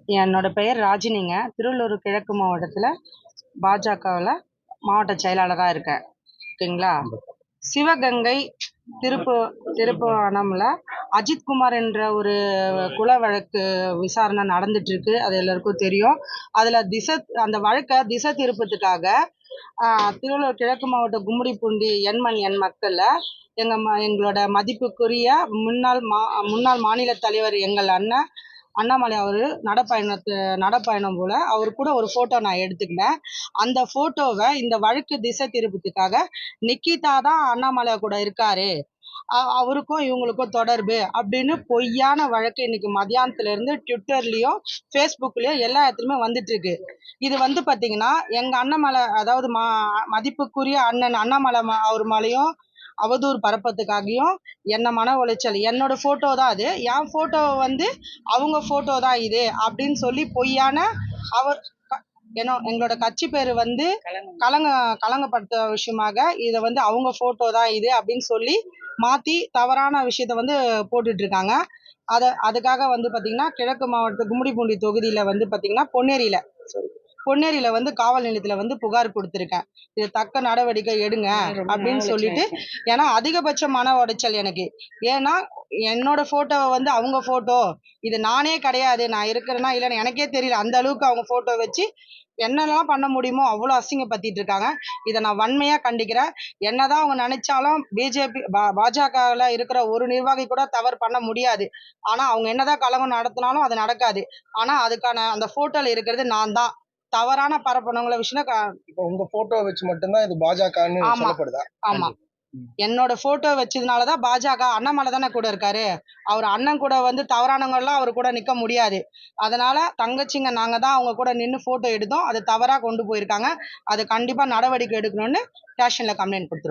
என்னோட பெயர் ராஜினிங்க. திருவள்ளூர் கிழக்கு மாவட்டத்தில் பாஜகவில் மாவட்ட செயலாளராக இருக்கேன். ஓகேங்களா. சிவகங்கை திருப்பு திருப்புவனம்ல அஜித்குமார் என்ற ஒரு குல வழக்கு விசாரணை நடந்துட்டு இருக்கு. அது எல்லாருக்கும் தெரியும். அதில் அந்த வழக்கை திசை திருப்பத்துக்காக திருவள்ளூர் கிழக்கு மாவட்ட கும்மிடிப்பூண்டி எண் மக்களில் எங்களோட மதிப்புக்குரிய முன்னாள் மாநில தலைவர் எங்கள் அண்ணன் அண்ணாமலை அவர் நடப்பயணம் போல அவர் கூட ஒரு ஃபோட்டோ நான் எடுத்துக்கினேன். அந்த ஃபோட்டோவை இந்த வழக்கு திசை திருப்பத்துக்காக நிக்கிதா தான் அண்ணாமலை கூட இருக்காரு, அவருக்கும் இவங்களுக்கும் தொடர்பு அப்படின்னு பொய்யான வழக்கு இன்னைக்கு மதியானத்துலேருந்து ட்விட்டர்லேயும் ஃபேஸ்புக்லேயும் எல்லா இடத்துலையுமே வந்துட்டு இருக்கு. இது பார்த்தீங்கன்னா எங்கள் அண்ணாமலை, அதாவது மதிப்புக்குரிய அண்ணன் அண்ணாமலை அவர் மேலேயும் அவதூறு பரப்பத்துக்காகவும் என்ன மன உளைச்சல். என்னோட ஃபோட்டோ தான் அது, என் ஃபோட்டோ அவங்க ஃபோட்டோ தான் இது அப்படின்னு சொல்லி பொய்யான அவர் எங்களோட கட்சி பேர் கலங்கப்படுத்த விஷயமாக இதை அவங்க ஃபோட்டோ தான் இது அப்படின்னு சொல்லி மாற்றி தவறான விஷயத்த போட்டுட்டு இருக்காங்க. அதுக்காக பார்த்தீங்கன்னா கிழக்கு மாவட்ட கும்மிடிப்பூண்டி தொகுதியில் பார்த்தீங்கன்னா பொன்னேரியில் காவல் நிலையத்தில் புகார் கொடுத்துருக்கேன். இது தக்க நடவடிக்கை எடுங்க அப்படின்னு சொல்லிட்டு. ஏன்னா அதிகபட்ச மன உடைச்சல் எனக்கு. ஏன்னா என்னோட ஃபோட்டோவை அவங்க ஃபோட்டோ இது நானே கிடையாது, நான் இருக்கிறேன்னா இல்லைன்னு எனக்கே தெரியல. அந்த அளவுக்கு அவங்க ஃபோட்டோ வச்சு என்னெல்லாம் பண்ண முடியுமோ அவ்வளோ அசிங்கப்படுத்திட்டு இருக்காங்க. இதை நான் வன்மையாக கண்டிக்கிறேன். என்னதான் அவங்க நினைச்சாலும் பாஜகவில் இருக்கிற ஒரு நிர்வாகி கூட தவறு பண்ண முடியாது. ஆனால் அவங்க என்னதான் கலகம் நடத்தினாலும் அது நடக்காது. ஆனால் அதுக்கான அந்த ஃபோட்டோவில் இருக்கிறது நான் தான். தவறான பரப்பனவங்கள விஷயம் இப்போ உங்க போட்டோ வச்சு மட்டும்தான் இது பாஜகன்னு சொல்லப்படுதா? ஆமா, என்னோட போட்டோ வச்சதுனாலதான் பாஜக. அண்ணாமலை தானே கூட இருக்காரு, அவர் அண்ணன் கூட தவறானவங்க எல்லாம் அவர் கூட நிக்க முடியாது. அதனால தங்கச்சிங்க நாங்க தான் அவங்க கூட நின்று போட்டோ எடுத்தோம். அது தவறா கொண்டு போயிருக்காங்க. அது கண்டிப்பா நடவடிக்கை எடுக்கணும்னு ஸ்டேஷன்ல கம்ப்ளைண்ட் கொடுத்துருக்கோம்.